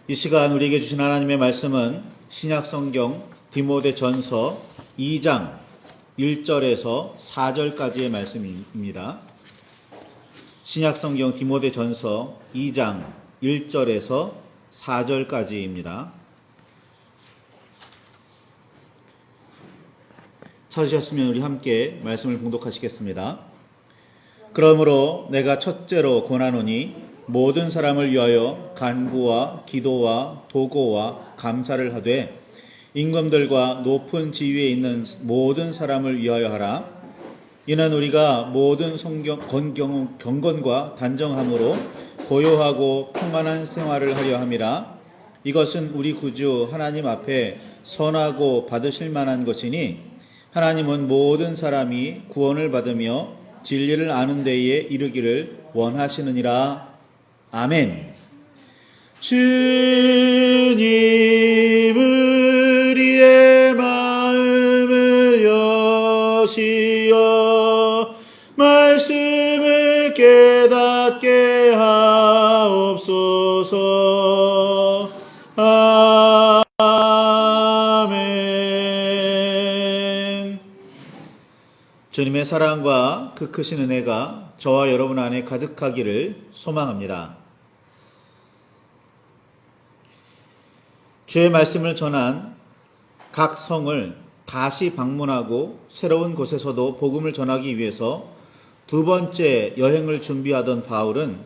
이 시간 우리에게 주신 하나님의 말씀은 신약성경 디모데전서 2장 1절에서 4절까지의 말씀입니다. 신약성경 디모데전서 2장 1절에서 4절까지입니다. 찾으셨으면 우리 함께 말씀을 봉독하시겠습니다. 그러므로 내가 첫째로 권하노니 모든 사람을 위하여 간구와 기도와 도고와 감사를 하되 임금들과 높은 지위에 있는 모든 사람을 위하여 하라. 이는 우리가 모든 경건과 단정함으로 고요하고 평안한 생활을 하려 함이라. 이것은 우리 구주 하나님 앞에 선하고 받으실 만한 것이니 하나님은 모든 사람이 구원을 받으며 진리를 아는 데에 이르기를 원하시느니라. 아멘. 주님 우리의 마음을 여시어 말씀을 깨닫게 하옵소서. 아멘. 주님의 사랑과 그 크신 은혜가 저와 여러분 안에 가득하기를 소망합니다. 주의 말씀을 전한 각 성을 다시 방문하고 새로운 곳에서도 복음을 전하기 위해서 두 번째 여행을 준비하던 바울은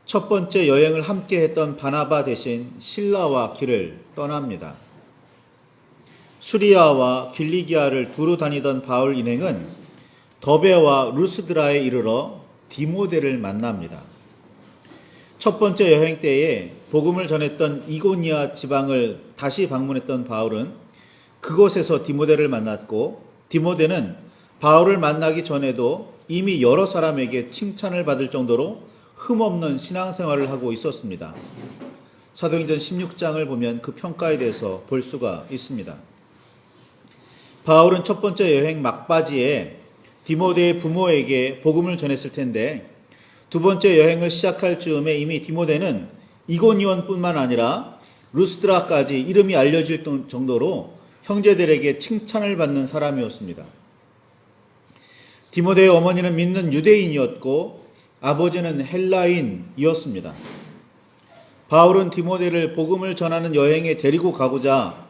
첫 번째 여행을 함께 했던 바나바 대신 실라와 길을 떠납니다. 수리아와 길리기아를 두루 다니던 바울 일행은 더베와 루스드라에 이르러 디모데를 만납니다. 첫 번째 여행 때에 복음을 전했던 이고니아 지방을 다시 방문했던 바울은 그곳에서 디모데를 만났고, 디모데는 바울을 만나기 전에도 이미 여러 사람에게 칭찬을 받을 정도로 흠없는 신앙생활을 하고 있었습니다. 사도행전 16장을 보면 그 평가에 대해서 볼 수가 있습니다. 바울은 첫 번째 여행 막바지에 디모데의 부모에게 복음을 전했을 텐데, 두 번째 여행을 시작할 즈음에 이미 디모데는 이고니온뿐만 아니라 루스드라까지 이름이 알려질 정도로 형제들에게 칭찬을 받는 사람이었습니다. 디모데의 어머니는 믿는 유대인이었고 아버지는 헬라인이었습니다. 바울은 디모데를 복음을 전하는 여행에 데리고 가고자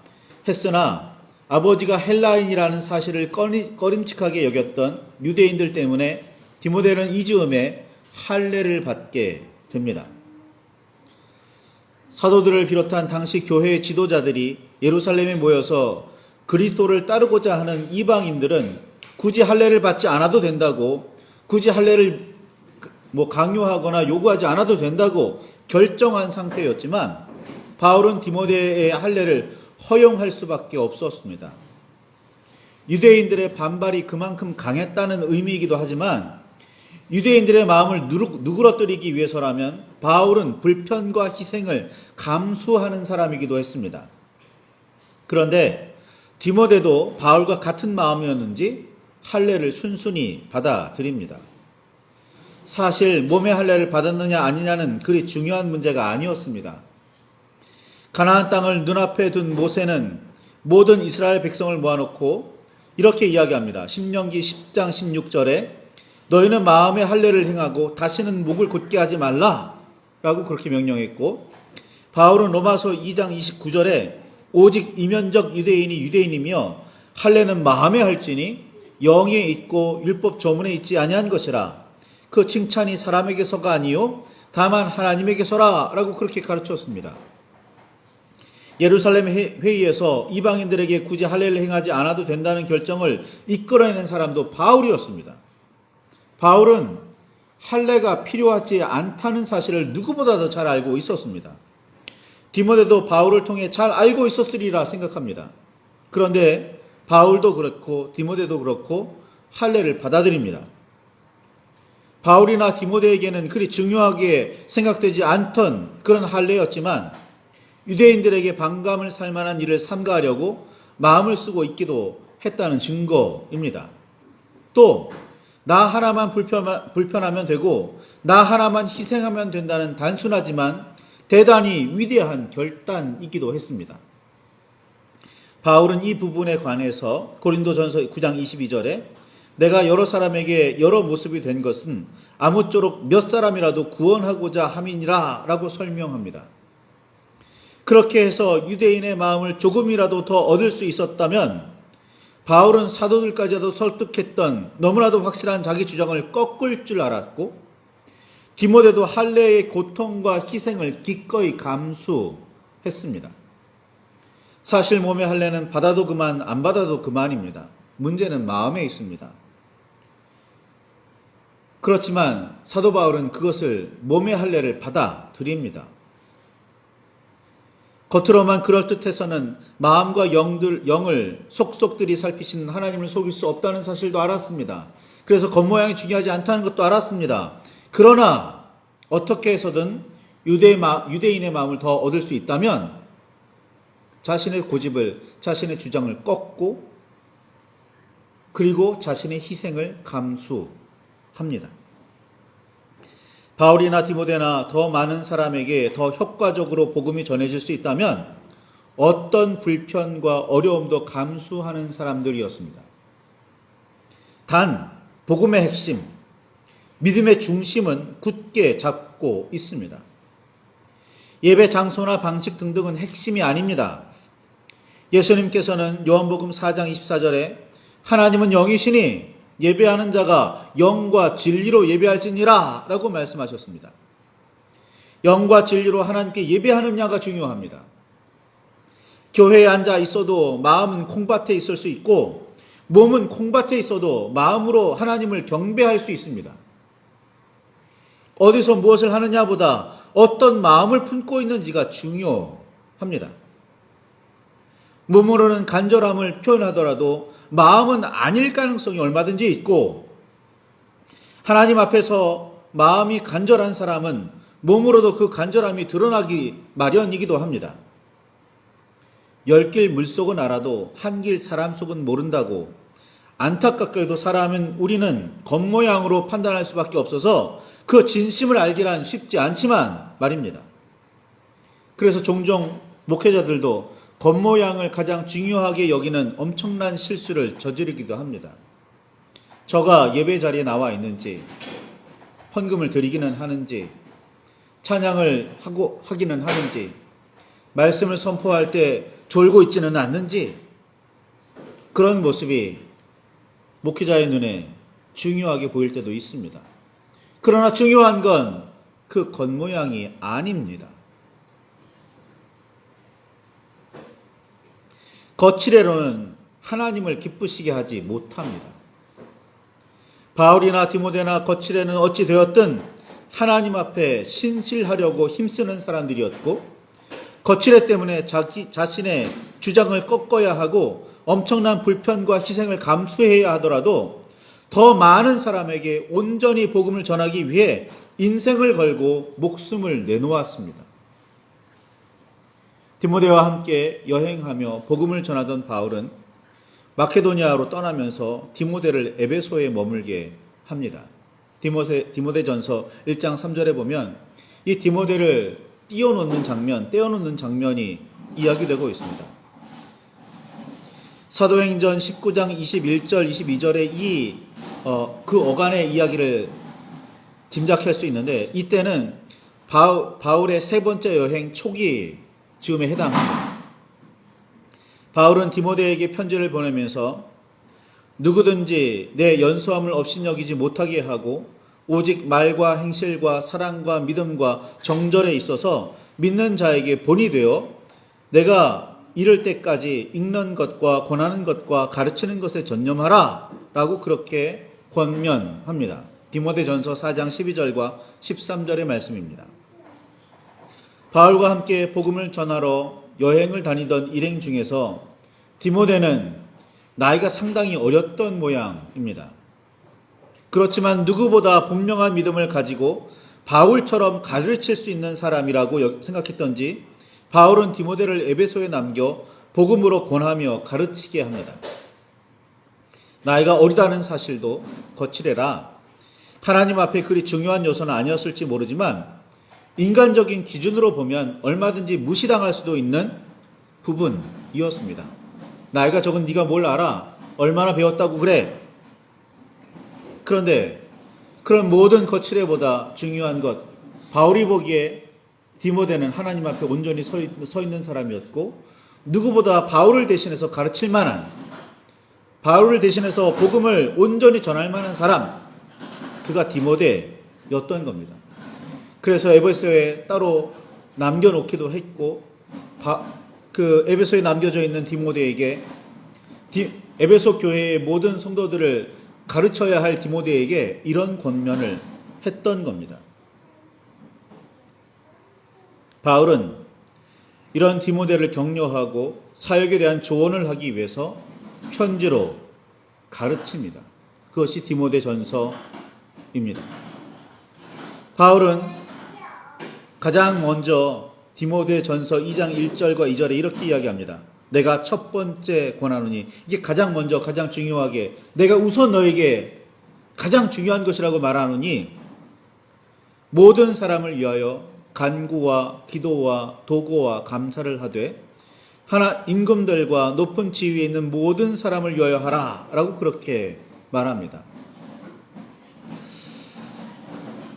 했으나 아버지가 헬라인이라는 사실을 꺼림칙하게 여겼던 유대인들 때문에 디모데는 이 즈음에 할례를 받게 됩니다. 사도들을 비롯한 당시 교회의 지도자들이 예루살렘에 모여서 그리스도를 따르고자 하는 이방인들은 굳이 할례를 받지 않아도 된다고, 굳이 할례를 강요하거나 요구하지 않아도 된다고 결정한 상태였지만 바울은 디모데의 할례를 허용할 수밖에 없었습니다. 유대인들의 반발이 그만큼 강했다는 의미이기도 하지만 유대인들의 마음을 누그러뜨리기 위해서라면 바울은 불편과 희생을 감수하는 사람이기도 했습니다. 그런데 디모데도 바울과 같은 마음이었는지 할례를 순순히 받아들입니다. 사실 몸의 할례를 받았느냐 아니냐는 그리 중요한 문제가 아니었습니다. 가나안 땅을 눈앞에 둔 모세는 모든 이스라엘 백성을 모아놓고 이렇게 이야기합니다. 신명기 10장 16절에 너희는 마음의 할례를 행하고 다시는 목을 곧게 하지 말라 라고 그렇게 명령했고, 바울은 로마서 2장 29절에 오직 이면적 유대인이 유대인이며 할례는 마음에 할지니 영에 있고 율법 조문에 있지 아니한 것이라. 그 칭찬이 사람에게서가 아니요 다만 하나님에게서라 라고 그렇게 가르쳤습니다. 예루살렘 회의에서 이방인들에게 굳이 할례를 행하지 않아도 된다는 결정을 이끌어내는 사람도 바울이었습니다. 바울은 할례가 필요하지 않다는 사실을 누구보다 더 잘 알고 있었습니다. 디모데도 바울을 통해 잘 알고 있었으리라 생각합니다. 그런데 바울도 그렇고 디모데도 그렇고 할례를 받아들입니다. 바울이나 디모데에게는 그리 중요하게 생각되지 않던 그런 할례였지만 유대인들에게 반감을 살 만한 일을 삼가하려고 마음을 쓰고 있기도 했다는 증거입니다. 또 나 하나만 불편하면 되고 나 하나만 희생하면 된다는 단순하지만 대단히 위대한 결단이기도 했습니다. 바울은 이 부분에 관해서 고린도전서 9장 22절에 내가 여러 사람에게 여러 모습이 된 것은 아무쪼록 몇 사람이라도 구원하고자 함이니라 라고 설명합니다. 그렇게 해서 유대인의 마음을 조금이라도 더 얻을 수 있었다면 바울은 사도들까지도 설득했던 너무나도 확실한 자기 주장을 꺾을 줄 알았고 디모데도 할례의 고통과 희생을 기꺼이 감수했습니다. 사실 몸의 할례는 받아도 그만 안 받아도 그만입니다. 문제는 마음에 있습니다. 그렇지만 사도 바울은 그것을 몸의 할례를 받아들입니다. 겉으로만 그럴듯해서는 마음과 영을 속속들이 살피시는 하나님을 속일 수 없다는 사실도 알았습니다. 그래서 겉모양이 중요하지 않다는 것도 알았습니다. 그러나 어떻게 해서든 유대인의 마음을 더 얻을 수 있다면 자신의 고집을, 자신의 주장을 꺾고 그리고 자신의 희생을 감수합니다. 바울이나 디모데나 더 많은 사람에게 더 효과적으로 복음이 전해질 수 있다면 어떤 불편과 어려움도 감수하는 사람들이었습니다. 단 복음의 핵심, 믿음의 중심은 굳게 잡고 있습니다. 예배 장소나 방식 등등은 핵심이 아닙니다. 예수님께서는 요한복음 4장 24절에 하나님은 영이시니 예배하는 자가 영과 진리로 예배할지니라 라고 말씀하셨습니다. 영과 진리로 하나님께 예배하느냐가 중요합니다. 교회에 앉아 있어도 마음은 콩밭에 있을 수 있고 몸은 콩밭에 있어도 마음으로 하나님을 경배할 수 있습니다. 어디서 무엇을 하느냐보다 어떤 마음을 품고 있는지가 중요합니다. 몸으로는 간절함을 표현하더라도 마음은 아닐 가능성이 얼마든지 있고 하나님 앞에서 마음이 간절한 사람은 몸으로도 그 간절함이 드러나기 마련이기도 합니다. 열 길 물속은 알아도 한 길 사람 속은 모른다고 안타깝게도 우리는 겉모양으로 판단할 수밖에 없어서 그 진심을 알기란 쉽지 않지만 말입니다. 그래서 종종 목회자들도 겉모양을 가장 중요하게 여기는 엄청난 실수를 저지르기도 합니다. 저가 예배 자리에 나와 있는지, 헌금을 드리기는 하는지, 찬양을 하기는 하는지, 말씀을 선포할 때 졸고 있지는 않는지, 그런 모습이 목회자의 눈에 중요하게 보일 때도 있습니다. 그러나 중요한 건 그 겉모양이 아닙니다. 거칠애로는 하나님을 기쁘시게 하지 못합니다. 바울이나 디모데나 거칠애는 어찌 되었든 하나님 앞에 신실하려고 힘쓰는 사람들이었고 거칠애 때문에 자신의 주장을 꺾어야 하고 엄청난 불편과 희생을 감수해야 하더라도 더 많은 사람에게 온전히 복음을 전하기 위해 인생을 걸고 목숨을 내놓았습니다. 디모데와 함께 여행하며 복음을 전하던 바울은 마케도니아로 떠나면서 디모데를 에베소에 머물게 합니다. 디모데전서 1장 3절에 보면 이 디모데를 떼어놓는 장면이 이야기되고 있습니다. 사도행전 19장 21절, 22절에 그 어간의 이야기를 짐작할 수 있는데 이때는 바울의 세 번째 여행 초기 즈음에 해당합니다. 바울은 디모데에게 편지를 보내면서 누구든지 내 연소함을 업신여기지 못하게 하고 오직 말과 행실과 사랑과 믿음과 정절에 있어서 믿는 자에게 본이 되어 내가 이를 때까지 읽는 것과 권하는 것과 가르치는 것에 전념하라 라고 그렇게 권면합니다. 디모데전서 4장 12절과 13절의 말씀입니다. 바울과 함께 복음을 전하러 여행을 다니던 일행 중에서 디모데는 나이가 상당히 어렸던 모양입니다. 그렇지만 누구보다 분명한 믿음을 가지고 바울처럼 가르칠 수 있는 사람이라고 생각했던지 바울은 디모데를 에베소에 남겨 복음으로 권하며 가르치게 합니다. 나이가 어리다는 사실도 거칠애라 하나님 앞에 그리 중요한 요소는 아니었을지 모르지만 인간적인 기준으로 보면 얼마든지 무시당할 수도 있는 부분이었습니다. 나이가 적은 네가 뭘 알아? 얼마나 배웠다고 그래? 그런데 그런 모든 거칠애보다 중요한 것, 바울이 보기에 디모데는 하나님 앞에 온전히 서 있는 사람이었고, 누구보다 바울을 대신해서 가르칠 만한, 바울을 대신해서 복음을 온전히 전할 만한 사람, 그가 디모데였던 겁니다. 그래서 에베소에 따로 남겨놓기도 했고, 그 에베소에 남겨져 있는 디모데에게, 에베소 교회의 모든 성도들을 가르쳐야 할 디모데에게 이런 권면을 했던 겁니다. 바울은 이런 디모데를 격려하고 사역에 대한 조언을 하기 위해서 편지로 가르칩니다. 그것이 디모데 전서입니다. 바울은 가장 먼저 디모데 전서 2장 1절과 2절에 이렇게 이야기합니다. 내가 첫 번째 권하노니, 이게 가장 먼저 가장 중요하게 내가 우선 너에게 가장 중요한 것이라고 말하노니, 모든 사람을 위하여 간구와 기도와 도고와 감사를 하되 하나 임금들과 높은 지위에 있는 모든 사람을 위하여 하라 라고 그렇게 말합니다.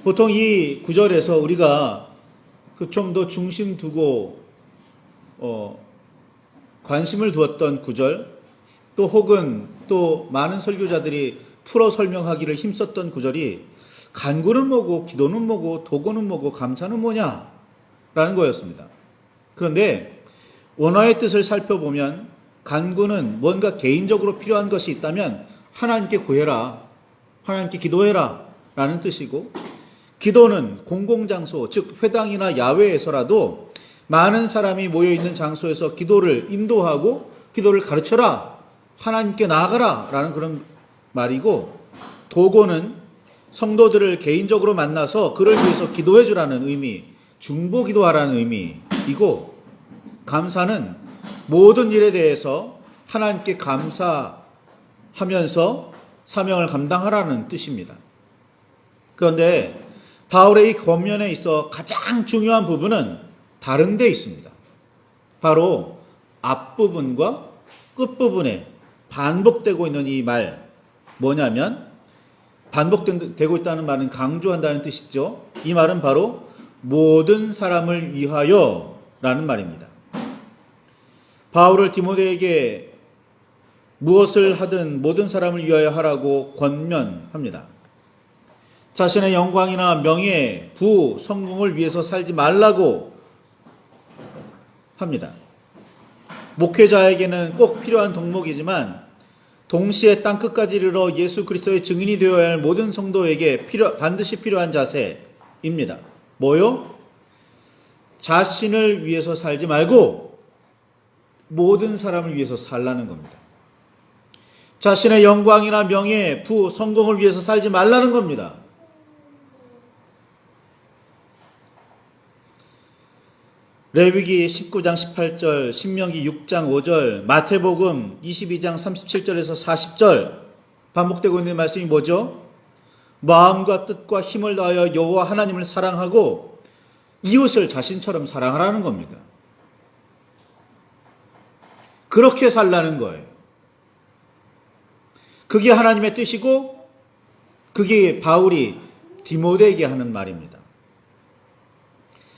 보통 이 구절에서 우리가 좀 더 중심 두고 관심을 두었던 구절, 또 혹은 또 많은 설교자들이 풀어 설명하기를 힘썼던 구절이 간구는 뭐고 기도는 뭐고 도고는 뭐고 감사는 뭐냐 라는 거였습니다. 그런데 원어의 뜻을 살펴보면 간구는 뭔가 개인적으로 필요한 것이 있다면 하나님께 구해라, 하나님께 기도해라 라는 뜻이고, 기도는 공공장소, 즉 회당이나 야외에서라도 많은 사람이 모여있는 장소에서 기도를 인도하고 기도를 가르쳐라, 하나님께 나아가라 라는 그런 말이고, 도고는 성도들을 개인적으로 만나서 그를 위해서 기도해 주라는 의미, 중보 기도하라는 의미이고, 감사는 모든 일에 대해서 하나님께 감사하면서 사명을 감당하라는 뜻입니다. 그런데 바울의 이 권면에 있어 가장 중요한 부분은 다른 데 있습니다. 바로 앞부분과 끝부분에 반복되고 있는 이 말, 뭐냐면, 반복되고 있다는 말은 강조한다는 뜻이죠. 이 말은 바로 모든 사람을 위하여 라는 말입니다. 바울을 디모데에게 무엇을 하든 모든 사람을 위하여 하라고 권면합니다. 자신의 영광이나 명예, 부, 성공을 위해서 살지 말라고 합니다. 목회자에게는 꼭 필요한 덕목이지만 동시에 땅끝까지 이르러 예수 그리스도의 증인이 되어야 할 모든 성도에게 반드시 필요한 자세입니다. 뭐요? 자신을 위해서 살지 말고 모든 사람을 위해서 살라는 겁니다. 자신의 영광이나 명예, 부, 성공을 위해서 살지 말라는 겁니다. 레위기 19장 18절, 신명기 6장 5절, 마태복음 22장 37절에서 40절 반복되고 있는 말씀이 뭐죠? 마음과 뜻과 힘을 다하여 여호와 하나님을 사랑하고 이웃을 자신처럼 사랑하라는 겁니다. 그렇게 살라는 거예요. 그게 하나님의 뜻이고, 그게 바울이 디모데에게 하는 말입니다.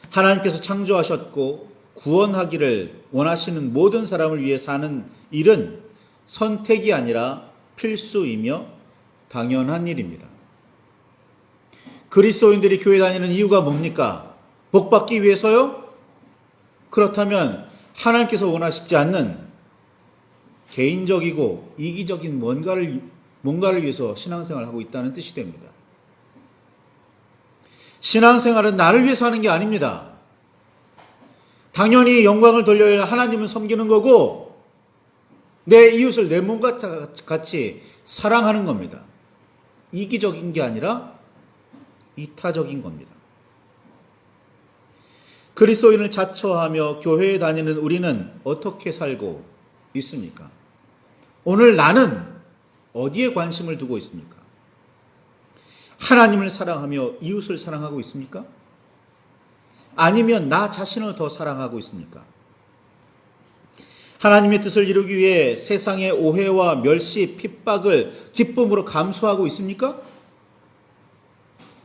하나님께서 창조하셨고 구원하기를 원하시는 모든 사람을 위해 사는 일은 선택이 아니라 필수이며 당연한 일입니다. 그리스도인들이 교회 다니는 이유가 뭡니까? 복받기 위해서요? 그렇다면 하나님께서 원하시지 않는 개인적이고 이기적인 뭔가를 위해서 신앙생활을 하고 있다는 뜻이 됩니다. 신앙생활은 나를 위해서 하는 게 아닙니다. 당연히 영광을 돌려야 하나님을 섬기는 거고, 내 이웃을 내 몸과 같이 사랑하는 겁니다. 이기적인 게 아니라 이타적인 겁니다. 그리스도인을 자처하며 교회에 다니는 우리는 어떻게 살고 있습니까? 오늘 나는 어디에 관심을 두고 있습니까? 하나님을 사랑하며 이웃을 사랑하고 있습니까? 아니면 나 자신을 더 사랑하고 있습니까? 하나님의 뜻을 이루기 위해 세상의 오해와 멸시, 핍박을 기쁨으로 감수하고 있습니까?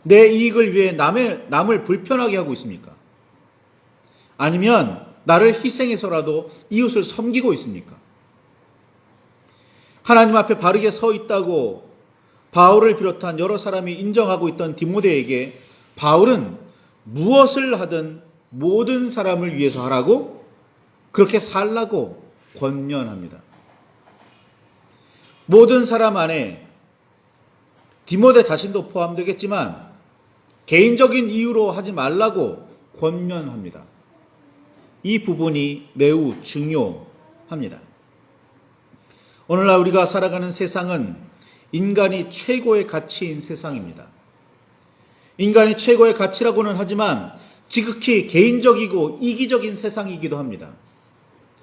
내 이익을 위해 남을 불편하게 하고 있습니까? 아니면 나를 희생해서라도 이웃을 섬기고 있습니까? 하나님 앞에 바르게 서 있다고 바울을 비롯한 여러 사람이 인정하고 있던 디모데에게 바울은 무엇을 하든 모든 사람을 위해서 하라고, 그렇게 살라고 권면합니다. 모든 사람 안에 디모데 자신도 포함되겠지만 개인적인 이유로 하지 말라고 권면합니다. 이 부분이 매우 중요합니다. 오늘날 우리가 살아가는 세상은 인간이 최고의 가치인 세상입니다. 인간이 최고의 가치라고는 하지만 지극히 개인적이고 이기적인 세상이기도 합니다.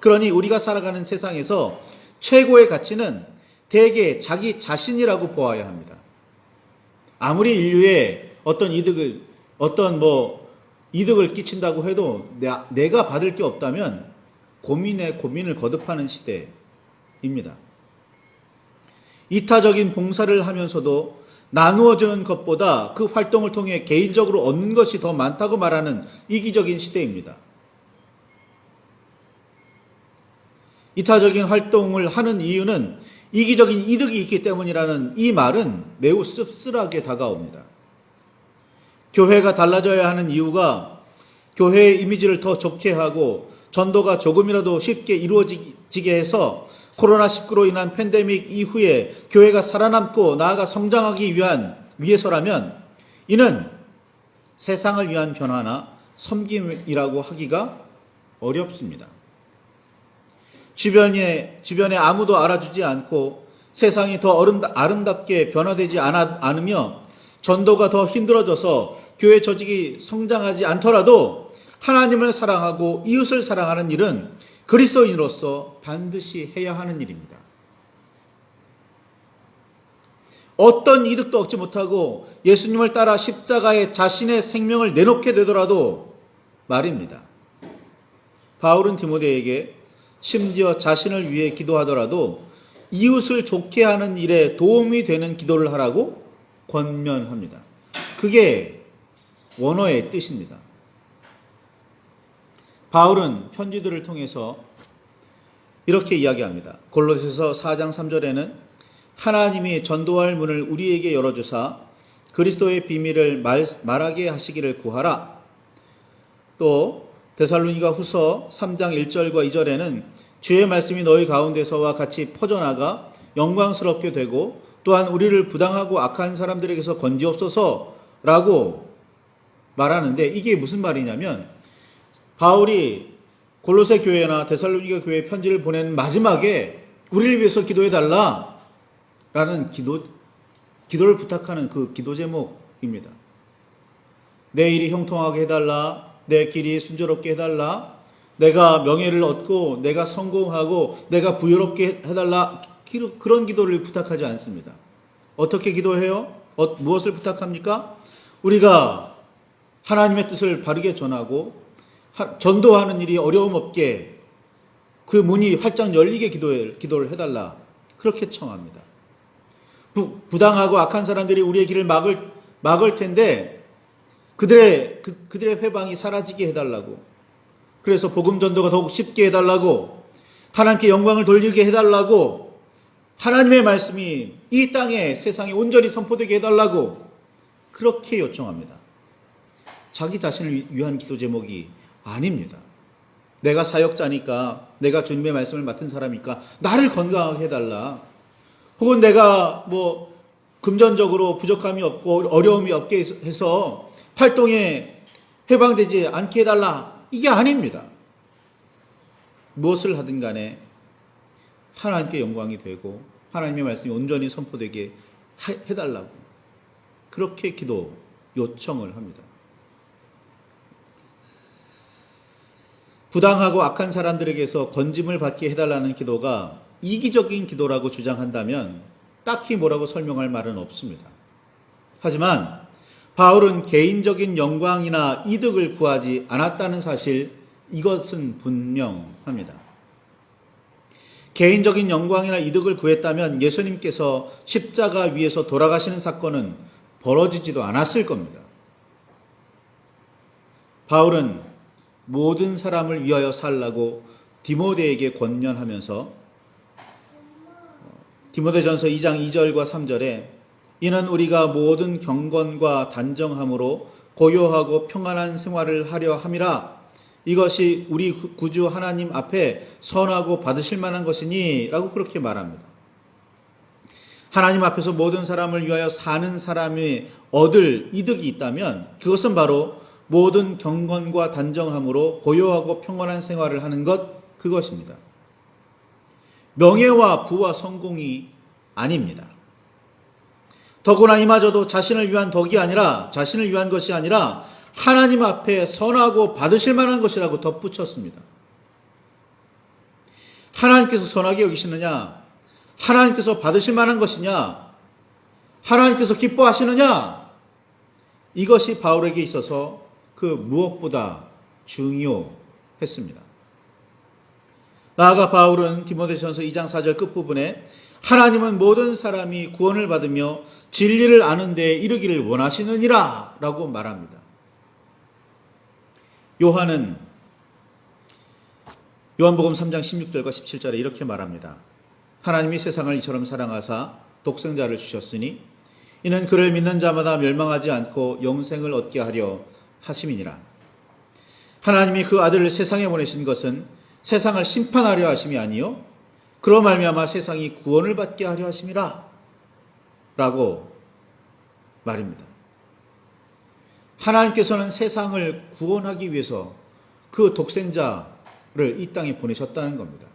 그러니 우리가 살아가는 세상에서 최고의 가치는 대개 자기 자신이라고 보아야 합니다. 아무리 인류에 어떤 이득을 끼친다고 해도 내가 받을 게 없다면 고민을 거듭하는 시대입니다. 이타적인 봉사를 하면서도 나누어주는 것보다 그 활동을 통해 개인적으로 얻는 것이 더 많다고 말하는 이기적인 시대입니다. 이타적인 활동을 하는 이유는 이기적인 이득이 있기 때문이라는 이 말은 매우 씁쓸하게 다가옵니다. 교회가 달라져야 하는 이유가 교회의 이미지를 더 좋게 하고 전도가 조금이라도 쉽게 이루어지게 해서 코로나19로 인한 팬데믹 이후에 교회가 살아남고 나아가 성장하기 위해서라면 이는 세상을 위한 변화나 섬김이라고 하기가 어렵습니다. 주변에 아무도 알아주지 않고 세상이 더 아름답게 변화되지 않으며 전도가 더 힘들어져서 교회 조직이 성장하지 않더라도 하나님을 사랑하고 이웃을 사랑하는 일은 그리스도인으로서 반드시 해야 하는 일입니다. 어떤 이득도 얻지 못하고 예수님을 따라 십자가에 자신의 생명을 내놓게 되더라도 말입니다. 바울은 디모데에게 심지어 자신을 위해 기도하더라도 이웃을 좋게 하는 일에 도움이 되는 기도를 하라고 권면합니다. 그게 원어의 뜻입니다. 바울은 편지들을 통해서 이렇게 이야기합니다. 골로새서 4장 3절에는 하나님이 전도할 문을 우리에게 열어주사 그리스도의 비밀을 말하게 하시기를 구하라. 또 데살로니가 후서 3장 1절과 2절에는 주의 말씀이 너희 가운데서와 같이 퍼져나가 영광스럽게 되고 또한 우리를 부당하고 악한 사람들에게서 건지옵소서라고 말하는데, 이게 무슨 말이냐면 바울이 골로새 교회나 데살로니가 교회에 편지를 보내는 마지막에 우리를 위해서 기도해달라 라는 기도를 부탁하는 그 기도 제목입니다. 내 일이 형통하게 해달라, 내 길이 순조롭게 해달라, 내가 명예를 얻고 내가 성공하고 내가 부유롭게 해달라, 그런 기도를 부탁하지 않습니다. 어떻게 기도해요? 무엇을 부탁합니까? 우리가 하나님의 뜻을 바르게 전하고 전도하는 일이 어려움 없게 그 문이 활짝 열리게 기도를 해달라, 그렇게 청합니다. 부당하고 악한 사람들이 우리의 길을 막을 텐데 그들의 회방이 사라지게 해달라고, 그래서 복음 전도가 더욱 쉽게 해달라고, 하나님께 영광을 돌리게 해달라고, 하나님의 말씀이 이 땅에 세상에 온전히 선포되게 해달라고 그렇게 요청합니다. 자기 자신을 위한 기도 제목이 아닙니다. 내가 사역자니까, 내가 주님의 말씀을 맡은 사람이니까 나를 건강하게 해달라, 혹은 내가 금전적으로 부족함이 없고 어려움이 없게 해서 활동에 해방되지 않게 해달라, 이게 아닙니다. 무엇을 하든 간에 하나님께 영광이 되고 하나님의 말씀이 온전히 선포되게 해달라고 그렇게 기도 요청을 합니다. 부당하고 악한 사람들에게서 건짐을 받게 해달라는 기도가 이기적인 기도라고 주장한다면 딱히 뭐라고 설명할 말은 없습니다. 하지만 바울은 개인적인 영광이나 이득을 구하지 않았다는 사실, 이것은 분명합니다. 개인적인 영광이나 이득을 구했다면 예수님께서 십자가 위에서 돌아가시는 사건은 벌어지지도 않았을 겁니다. 바울은 모든 사람을 위하여 살라고 디모데에게 권면하면서 디모데전서 2장 2절과 3절에 이는 우리가 모든 경건과 단정함으로 고요하고 평안한 생활을 하려 함이라 이것이 우리 구주 하나님 앞에 선하고 받으실 만한 것이니 라고 그렇게 말합니다. 하나님 앞에서 모든 사람을 위하여 사는 사람이 얻을 이득이 있다면 그것은 바로 모든 경건과 단정함으로 고요하고 평안한 생활을 하는 것, 그것입니다. 명예와 부와 성공이 아닙니다. 더구나 이마저도 자신을 위한 덕이 아니라, 자신을 위한 것이 아니라 하나님 앞에 선하고 받으실 만한 것이라고 덧붙였습니다. 하나님께서 선하게 여기시느냐? 하나님께서 받으실 만한 것이냐? 하나님께서 기뻐하시느냐? 이것이 바울에게 있어서 그 무엇보다 중요했습니다. 나아가 바울은 디모데전서 2장 4절 끝부분에 하나님은 모든 사람이 구원을 받으며 진리를 아는 데에 이르기를 원하시느니라 라고 말합니다. 요한은 요한복음 3장 16절과 17절에 이렇게 말합니다. 하나님이 세상을 이처럼 사랑하사 독생자를 주셨으니 이는 그를 믿는 자마다 멸망하지 않고 영생을 얻게 하려 하심이니라. 하나님이 그 아들을 세상에 보내신 것은 세상을 심판하려 하심이 아니요 그로 말미암아 세상이 구원을 받게 하려 하심이라 라고 말입니다. 하나님께서는 세상을 구원하기 위해서 그 독생자를 이 땅에 보내셨다는 겁니다.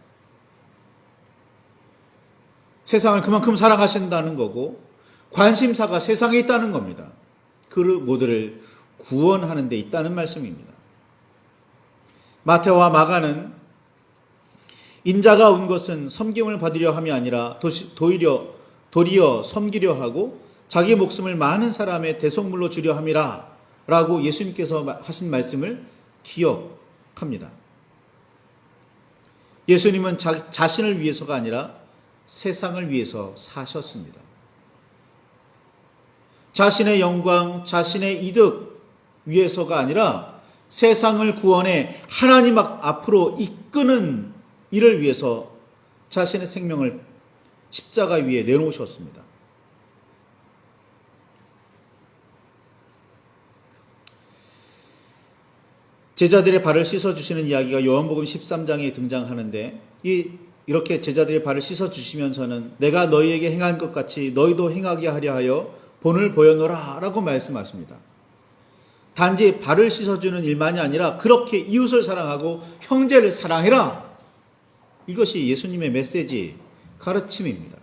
세상을 그만큼 사랑하신다는 거고 관심사가 세상에 있다는 겁니다. 그 모두를 구원하는 데 있다는 말씀입니다. 마태와 마가는 인자가 온 것은 섬김을 받으려 함이 아니라 도리어 섬기려 하고 자기 목숨을 많은 사람의 대속물로 주려 함이라 라고 예수님께서 하신 말씀을 기억합니다. 예수님은 자신을 위해서가 아니라 세상을 위해서 사셨습니다. 자신의 영광, 자신의 이득 위해서가 아니라 세상을 구원해 하나님 앞으로 이끄는 이를 위해서 자신의 생명을 십자가 위에 내놓으셨습니다. 제자들의 발을 씻어주시는 이야기가 요한복음 13장에 등장하는데 이렇게 제자들의 발을 씻어주시면서는 내가 너희에게 행한 것 같이 너희도 행하게 하려 하여 본을 보여노라 라고 말씀하십니다. 단지 발을 씻어주는 일만이 아니라 그렇게 이웃을 사랑하고 형제를 사랑해라. 이것이 예수님의 메시지, 가르침입니다.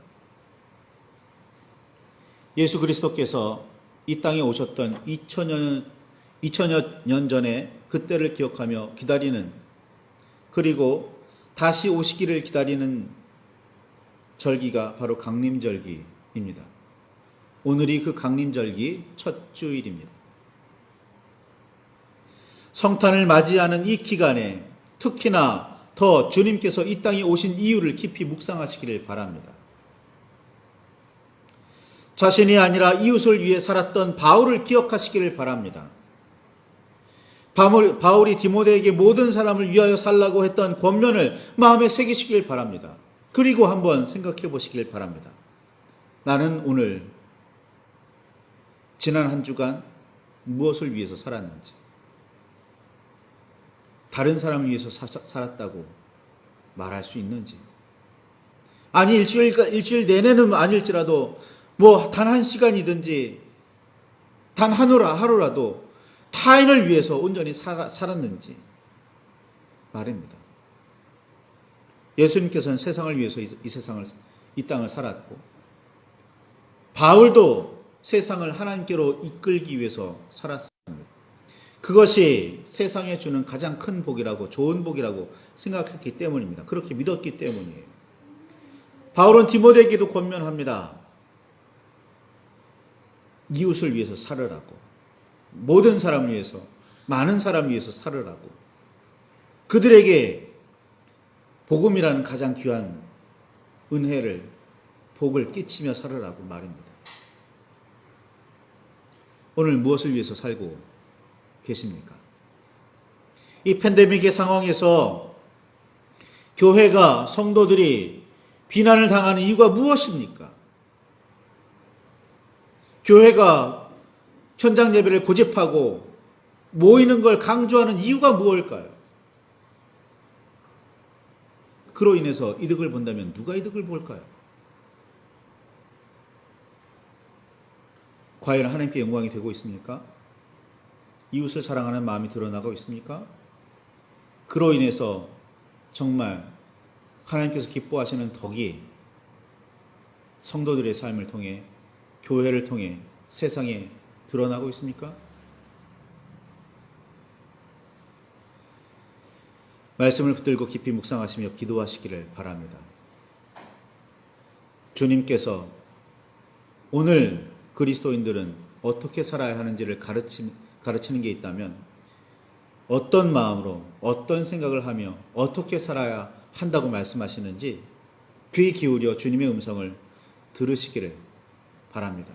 예수 그리스도께서 이 땅에 오셨던 2000여 년 전에 그때를 기억하며 기다리는, 그리고 다시 오시기를 기다리는 절기가 바로 강림절기입니다. 오늘이 그 강림절기 첫 주일입니다. 성탄을 맞이하는 이 기간에 특히나 더 주님께서 이 땅에 오신 이유를 깊이 묵상하시기를 바랍니다. 자신이 아니라 이웃을 위해 살았던 바울을 기억하시기를 바랍니다. 바울이 디모데에게 모든 사람을 위하여 살라고 했던 권면을 마음에 새기시길 바랍니다. 그리고 한번 생각해 보시길 바랍니다. 나는 오늘 지난 한 주간 무엇을 위해서 살았는지, 다른 사람을 위해서 살았다고 말할 수 있는지, 아니 일주일 내내는 아닐지라도 뭐 단 한 시간이든지 단 하루라도 타인을 위해서 온전히 살았는지 말입니다. 예수님께서는 세상을 위해서 이 땅을 살았고, 바울도 세상을 하나님께로 이끌기 위해서 살았습니다. 그것이 세상에 주는 가장 큰 복이라고, 좋은 복이라고 생각했기 때문입니다. 그렇게 믿었기 때문이에요. 바울은 디모데에게도 권면합니다. 이웃을 위해서 살으라고. 모든 사람을 위해서, 많은 사람을 위해서 살으라고. 그들에게 복음이라는 가장 귀한 은혜를, 복을 끼치며 살으라고 말입니다. 오늘 무엇을 위해서 살고 계십니까? 이 팬데믹의 상황에서 교회가, 성도들이 비난을 당하는 이유가 무엇입니까? 교회가 현장 예배를 고집하고 모이는 걸 강조하는 이유가 무엇일까요? 그로 인해서 이득을 본다면 누가 이득을 볼까요? 과연 하나님께 영광이 되고 있습니까? 이웃을 사랑하는 마음이 드러나고 있습니까? 그로 인해서 정말 하나님께서 기뻐하시는 덕이 성도들의 삶을 통해, 교회를 통해 세상에 드러나고 있습니까? 말씀을 붙들고 깊이 묵상하시며 기도하시기를 바랍니다. 주님께서 오늘 그리스도인들은 어떻게 살아야 하는지를 가르치는 게 있다면 어떤 마음으로, 어떤 생각을 하며 어떻게 살아야 한다고 말씀하시는지 귀 기울여 주님의 음성을 들으시기를 바랍니다.